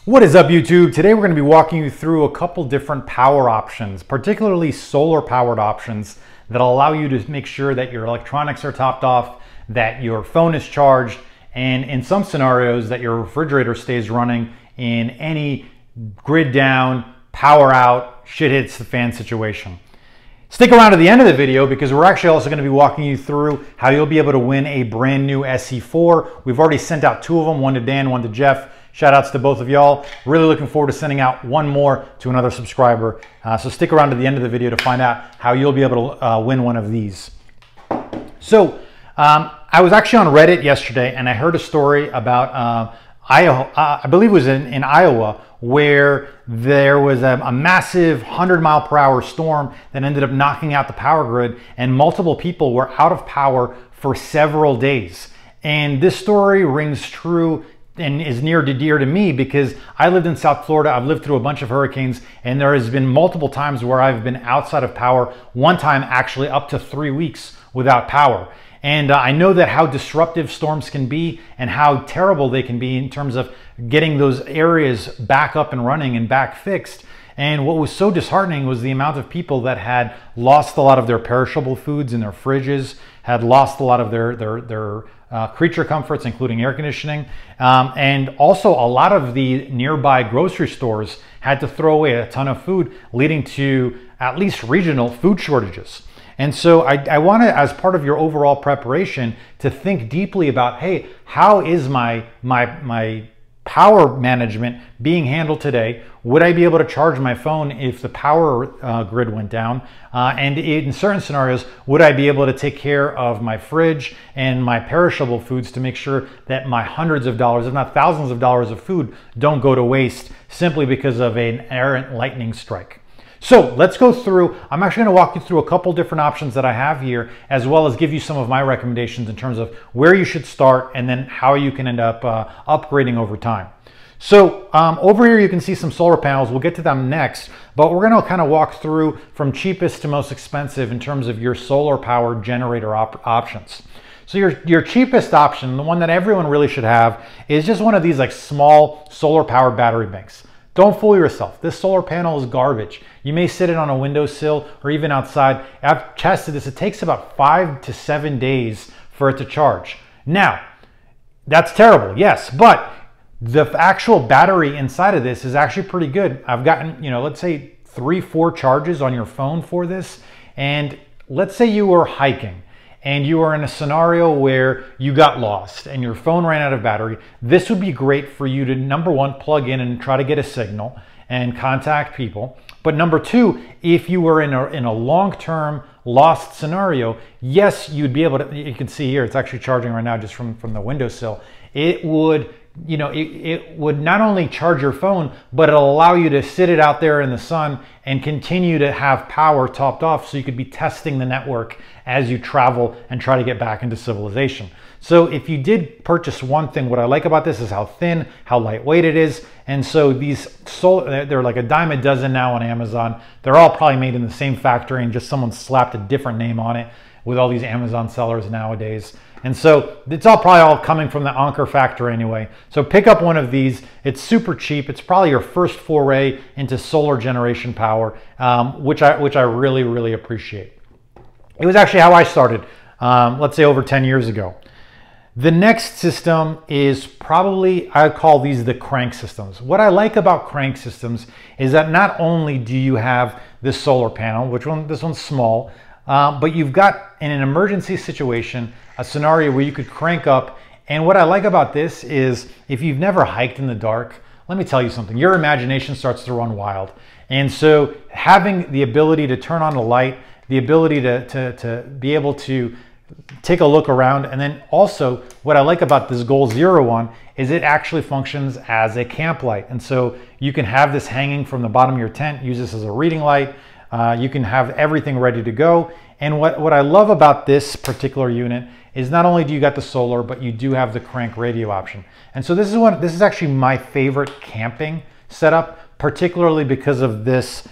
What is up, YouTube? Today we're going to be walking you through a couple different power options, particularly solar powered options that allow you to make sure that your electronics are topped off, that your phone is charged, and in some scenarios that your refrigerator stays running in any grid down, power out, shit hits the fan situation. Stick around to the end of the video because we're actually also going to be walking you through how you'll be able to win a brand new SE4. We've already sent out two of them, one to Dan, one to Jeff. Shout outs to both of y'all. Really looking forward to sending out one more to another subscriber. So stick around to the end of the video to find out how you'll be able to win one of these. So I was actually on Reddit yesterday and I heard a story about Iowa, I believe it was in Iowa, where there was a massive 100-mile-per-hour storm that ended up knocking out the power grid, and multiple people were out of power for several days. And this story rings true and is near and dear to me because I lived in South Florida. I've lived through a bunch of hurricanes, and there has been multiple times where I've been outside of power, one time actually up to 3 weeks without power. And I know that how disruptive storms can be and how terrible they can be in terms of getting those areas back up and running and back fixed. And what was so disheartening was the amount of people that had lost a lot of their perishable foods in their fridges, had lost a lot of their creature comforts, including air conditioning. And also a lot of the nearby grocery stores had to throw away a ton of food, leading to at least regional food shortages. And so I want to, as part of your overall preparation, to think deeply about, hey, how is my power management being handled today? Would I be able to charge my phone if the power grid went down? And in certain scenarios, would I be able to take care of my fridge and my perishable foods to make sure that my hundreds of dollars, if not thousands of dollars of food don't go to waste simply because of an errant lightning strike? So let's go through. I'm actually going to walk you through a couple different options that I have here, as well as give you some of my recommendations in terms of where you should start and then how you can end up upgrading over time. So over here you can see some solar panels. We'll get to them next, but we're going to kind of walk through from cheapest to most expensive in terms of your solar powered generator options. So your cheapest option, the one that everyone really should have, is just one of these like small solar powered battery banks. Don't fool yourself. This solar panel is garbage. You may sit it on a windowsill or even outside. I've tested this. It takes about 5 to 7 days for it to charge. Now, that's terrible, yes, but the actual battery inside of this is actually pretty good. I've gotten, let's say 3-4 charges on your phone for this. And let's say you were hiking and you are in a scenario where you got lost and your phone ran out of battery. This would be great for you to, number one, plug in and try to get a signal and contact people. But number two, if you were in a long-term lost scenario, yes, you'd be able to, you can see here, it's actually charging right now just from the windowsill. It would, it would not only charge your phone, but it'll allow you to sit it out there in the sun and continue to have power topped off so you could be testing the network as you travel and try to get back into civilization. So if you did purchase one thing, what I like about this is how thin, how lightweight it is. And so these they're like a dime a dozen now on Amazon. They're all probably made in the same factory and just someone slapped a different name on it with all these Amazon sellers nowadays. And so it's probably all coming from the Anker factory anyway. So pick up one of these. It's super cheap. It's probably your first foray into solar generation power, which I really, really appreciate. It was actually how I started, let's say over 10 years ago. The next system is probably, I call these the crank systems. What I like about crank systems is that not only do you have this solar panel, this one's small, but you've got, in an emergency situation, a scenario where you could crank up. And what I like about this is, if you've never hiked in the dark, let me tell you something, your imagination starts to run wild. And so having the ability to turn on the light, the ability to be able to take a look around, and then also what I like about this Goal Zero one is it actually functions as a camp light. And so you can have this hanging from the bottom of your tent, use this as a reading light. You can have everything ready to go. And what I love about this particular unit is not only do you got the solar, but you do have the crank radio option. And so this is actually my favorite camping setup, particularly because of this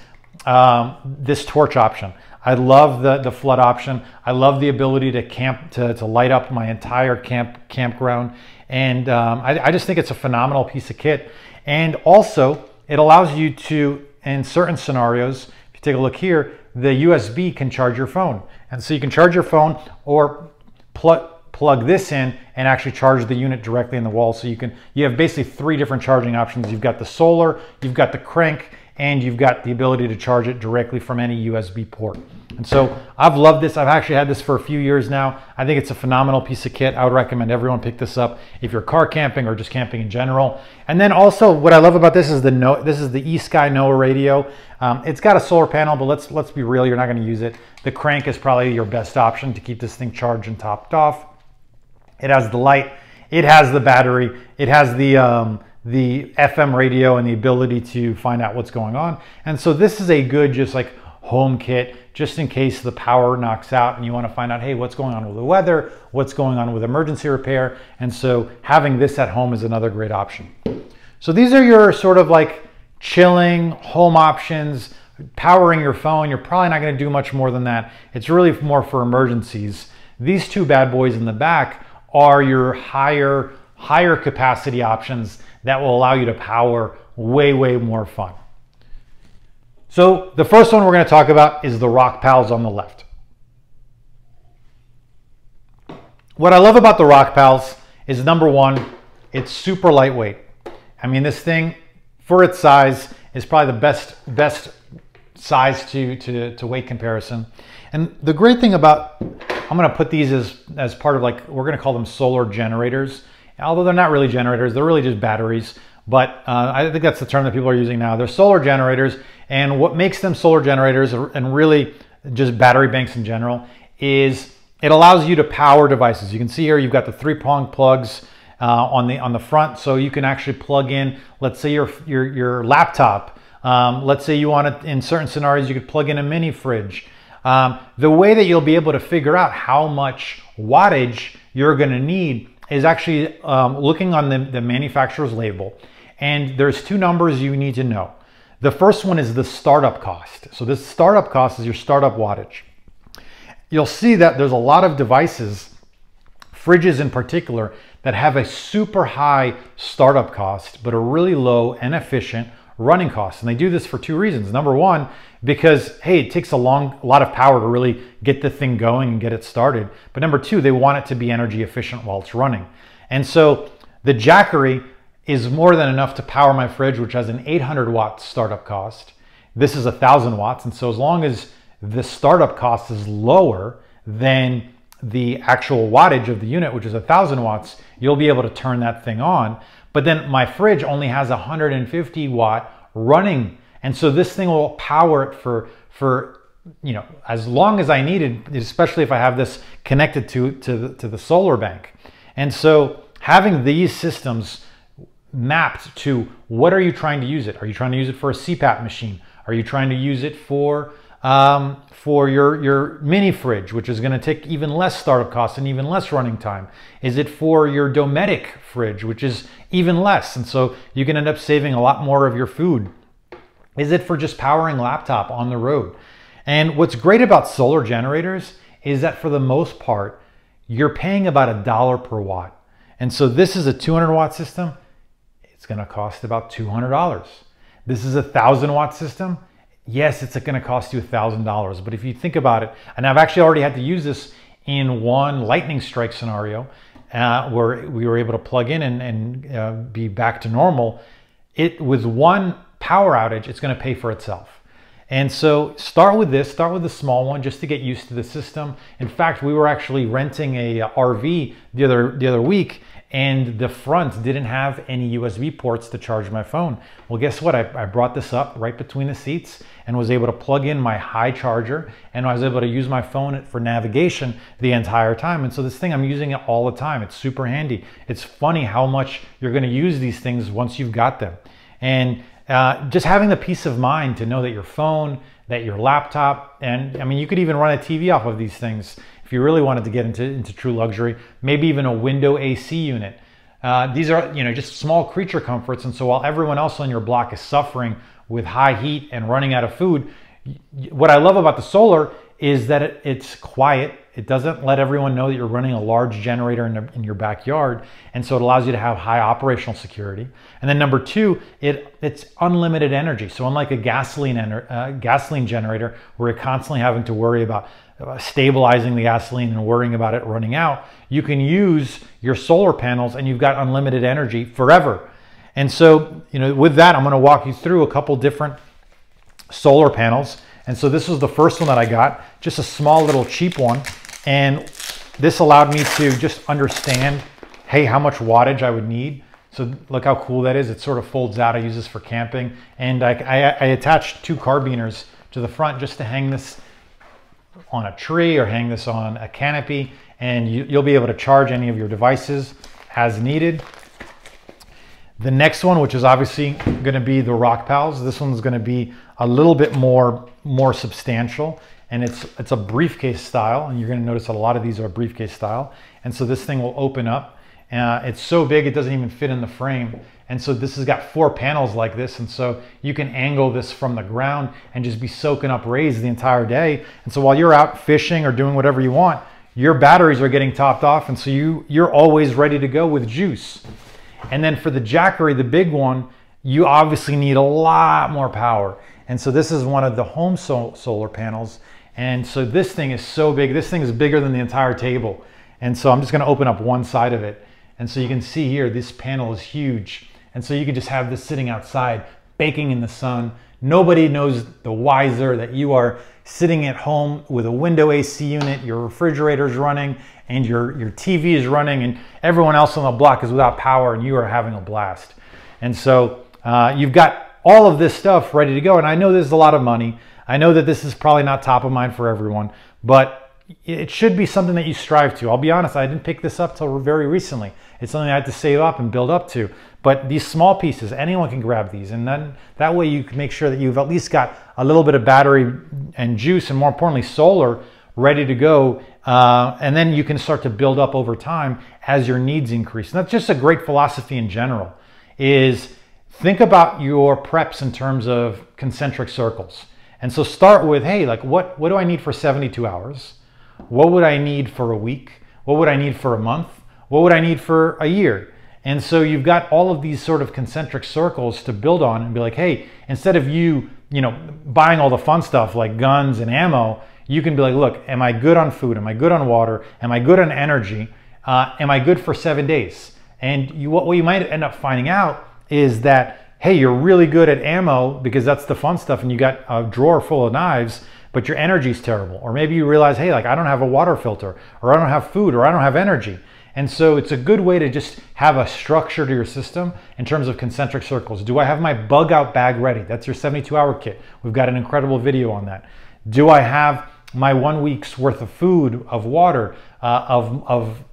this torch option. I love the flood option. I love the ability to camp, to light up my entire campground. And I just think it's a phenomenal piece of kit. And also it allows you to, in certain scenarios, if you take a look here, the USB can charge your phone. And so you can charge your phone or plug this in and actually charge the unit directly in the wall. So you have basically 3 different charging options. You've got the solar, you've got the crank, and you've got the ability to charge it directly from any USB port. And so I've loved this. I've actually had this for a few years now. I think it's a phenomenal piece of kit. I would recommend everyone pick this up if you're car camping or just camping in general. And then also what I love about this is the eSky NOAA radio. It's got a solar panel, but let's be real, you're not going to use it. The crank is probably your best option to keep this thing charged and topped off. It has the light, it has the battery, it has the FM radio and the ability to find out what's going on. And so this is a good just like home kit, just in case the power knocks out and you want to find out, hey, what's going on with the weather, what's going on with emergency repair. And so having this at home is another great option. So these are your sort of like chilling home options, powering your phone. You're probably not going to do much more than that. It's really more for emergencies. These 2 bad boys in the back are your higher capacity options that will allow you to power way more fun. So the first one we're going to talk about is the Rock Pals on the left. What I love about the Rock Pals is, number one, it's super lightweight. I mean, this thing for its size is probably the best size to weight comparison. And the great thing about, I'm going to put these as part of, like, we're going to call them solar generators. Although they're not really generators, they're really just batteries. But I think that's the term that people are using now. They're solar generators, and what makes them solar generators, and really just battery banks in general, is it allows you to power devices. You can see here you've got the 3-prong plugs on the front, so you can actually plug in, let's say your laptop. Let's say you want to, in certain scenarios, you could plug in a mini fridge. The way that you'll be able to figure out how much wattage you're going to need is actually looking on the manufacturer's label. And there's 2 numbers you need to know. The first one is the startup cost. So this startup cost is your startup wattage. You'll see that there's a lot of devices, fridges in particular, that have a super high startup cost, but a really low and efficient running cost. And they do this for 2 reasons. Number one, because, hey, it takes a lot of power to really get the thing going and get it started. But number 2, they want it to be energy efficient while it's running. And so the Jackery is more than enough to power my fridge, which has an 800 watt startup cost. This is 1,000 watts. And so as long as the startup cost is lower than the actual wattage of the unit, which is 1,000 watts, you'll be able to turn that thing on. But then my fridge only has 150 watt running. And so this thing will power it for as long as I need it, especially if I have this connected to the solar bank. And so having these systems mapped to, what are you trying to use it? Are you trying to use it for a CPAP machine? Are you trying to use it for your mini fridge, which is going to take even less startup costs and even less running time? Is it for your Dometic fridge, which is even less? And so you can end up saving a lot more of your food. Is it for just powering laptop on the road? And what's great about solar generators is that for the most part, you're paying about $1 per watt. And so this is a 200 watt system. It's going to cost about $200. This is a 1,000 watt system. Yes, it's going to cost you $1,000. But if you think about it, and I've actually already had to use this in one lightning strike scenario where we were able to plug in and be back to normal. With one power outage, it's going to pay for itself. And so start with this, start with the small one just to get used to the system. In fact, we were actually renting a RV the other week, and the front didn't have any USB ports to charge my phone. Well, guess what? I brought this up right between the seats and was able to plug in my high charger, and I was able to use my phone for navigation the entire time. And so this thing, I'm using it all the time. It's super handy. It's funny how much you're going to use these things once you've got them. And just having the peace of mind to know that your phone, that your laptop, and I mean, you could even run a TV off of these things if you really wanted to get into true luxury, maybe even a window AC unit. These are, just small creature comforts. And so while everyone else on your block is suffering with high heat and running out of food, what I love about the solar is that it's quiet. It doesn't let everyone know that you're running a large generator in your backyard. And so it allows you to have high operational security. And then number two, it's unlimited energy. So unlike a gasoline generator where you're constantly having to worry about stabilizing the gasoline and worrying about it running out, you can use your solar panels and you've got unlimited energy forever. And so, with that, I'm going to walk you through a couple different solar panels. And so this was the first one that I got, just a small little cheap one. And this allowed me to just understand, hey, how much wattage I would need. So look how cool that is. It sort of folds out. I use this for camping. And I attached 2 carbiners to the front just to hang this on a tree or hang this on a canopy. And you'll be able to charge any of your devices as needed. The next one, which is obviously going to be the Rock Pals. This one's going to be a little bit more substantial, and it's a briefcase style. And you're going to notice that a lot of these are briefcase style. And so this thing will open up. It's so big it doesn't even fit in the frame. And so this has got 4 panels like this, and so you can angle this from the ground and just be soaking up rays the entire day. And so while you're out fishing or doing whatever you want, your batteries are getting topped off, and so you're always ready to go with juice. And then for the Jackery, the big one, you obviously need a lot more power. And so this is one of the home solar panels. And so this thing is so big. This thing is bigger than the entire table. And so I'm just going to open up one side of it. And so you can see here, this panel is huge. And so you can just have this sitting outside, baking in the sun. Nobody knows the wiser that you are sitting at home with a window AC unit, your refrigerator's running, and your TV is running, and everyone else on the block is without power, and you are having a blast. And so you've got all of this stuff ready to go. And I know this is a lot of money. I know that this is probably not top of mind for everyone, but it should be something that you strive to. I'll be honest, I didn't pick this up till very recently. It's something I had to save up and build up to. But these small pieces, anyone can grab these. And then that way you can make sure that you've at least got a little bit of battery and juice, and more importantly, solar ready to go. And then you can start to build up over time as your needs increase. And that's just a great philosophy in general, is think about your preps in terms of concentric circles. And so start with, hey, like what do I need for 72 hours? What would I need for a week? What would I need for a month? What would I need for a year? And so you've got all of these sort of concentric circles to build on and be like, hey, instead of you buying all the fun stuff like guns and ammo, you can be like, look, am I good on food? Am I good on water? Am I good on energy? Am I good for 7 days? And what you might end up finding out is that, hey, you're really good at ammo because that's the fun stuff and you got a drawer full of knives, but your energy's terrible. Or maybe you realize, hey, like I don't have a water filter, or I don't have food, or I don't have energy. And so it's a good way to just have a structure to your system in terms of concentric circles. Do I have my bug out bag ready? That's your 72-hour kit. We've got an incredible video on that. Do I have my 1 week's worth of food, of water, of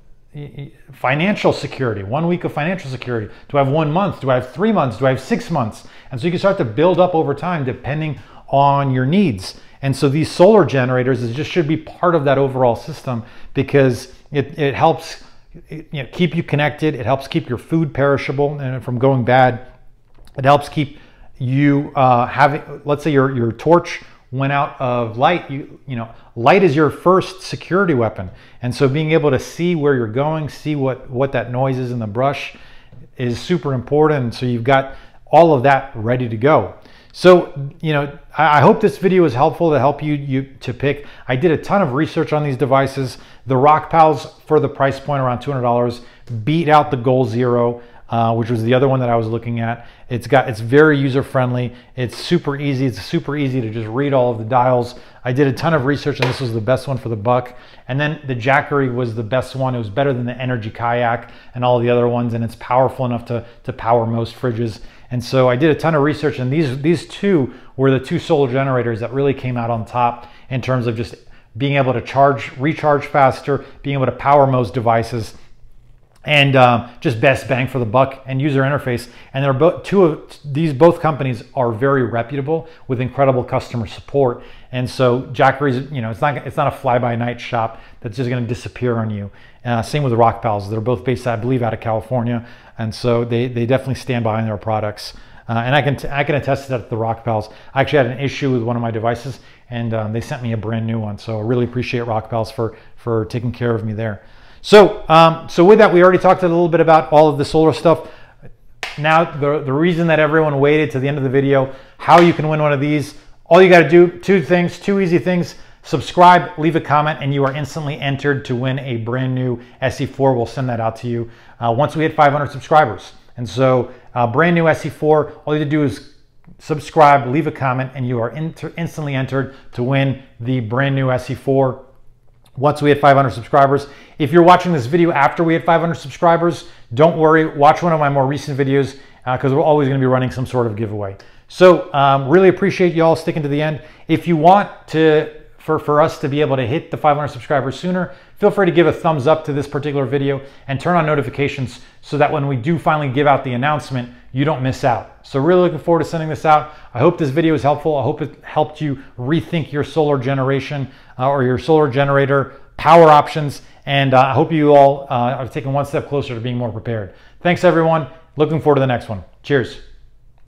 financial security, 1 week of financial security? Do I have 1 month? Do I have 3 months? Do I have 6 months? And so you can start to build up over time depending on your needs. And so these solar generators just should be part of that overall system, because it helps keep you connected. It helps keep your food perishable and from going bad. It helps keep you having, let's say your torch went out of light. Light is your first security weapon. And so being able to see where you're going, see what that noise is in the brush is super important. So you've got all of that ready to go. So, I hope this video is helpful to help you to pick. I did a ton of research on these devices. The Rock Pals, for the price point around $200, beat out the Goal Zero, which was the other one that I was looking at. It's very user-friendly. It's super easy. It's super easy to just read all of the dials. I did a ton of research, and this was the best one for the buck. And then the Jackery was the best one. It was better than the Energy Kayak and all the other ones, and it's powerful enough to power most fridges. And so I did a ton of research, and these two were the 2 solar generators that really came out on top in terms of just being able to recharge faster, being able to power most devices, and just best bang for the buck and user interface. And they're both companies are very reputable with incredible customer support. And so Jackery's, it's not a fly-by-night shop that's just going to disappear on you. Same with the Rock Pals. They're both based, I believe, out of California, and so they definitely stand behind their products. And I can attest to that at the Rock Pals. I actually had an issue with one of my devices, and they sent me a brand new one. So I really appreciate Rock Pals for taking care of me there. So, so with that, we already talked a little bit about all of the solar stuff. Now, the reason that everyone waited to the end of the video, how you can win one of these, all you got to do, two easy things. Subscribe, leave a comment, and you are instantly entered to win a brand new SE4. We'll send that out to you once we hit 500 subscribers. And so brand new SE4, all you have to do is subscribe, leave a comment, and you are instantly entered to win the brand new SE4 once we hit 500 subscribers. If you're watching this video after we hit 500 subscribers, don't worry, watch one of my more recent videos because we're always going to be running some sort of giveaway. So really appreciate you all sticking to the end. If you want to, for us to be able to hit the 500 subscribers sooner, feel free to give a thumbs up to this particular video and turn on notifications so that when we do finally give out the announcement, you don't miss out. So really looking forward to sending this out. I hope this video is helpful. I hope it helped you rethink your solar generation or your solar generator power options. And I hope you all are taking one step closer to being more prepared. Thanks everyone. Looking forward to the next one. Cheers.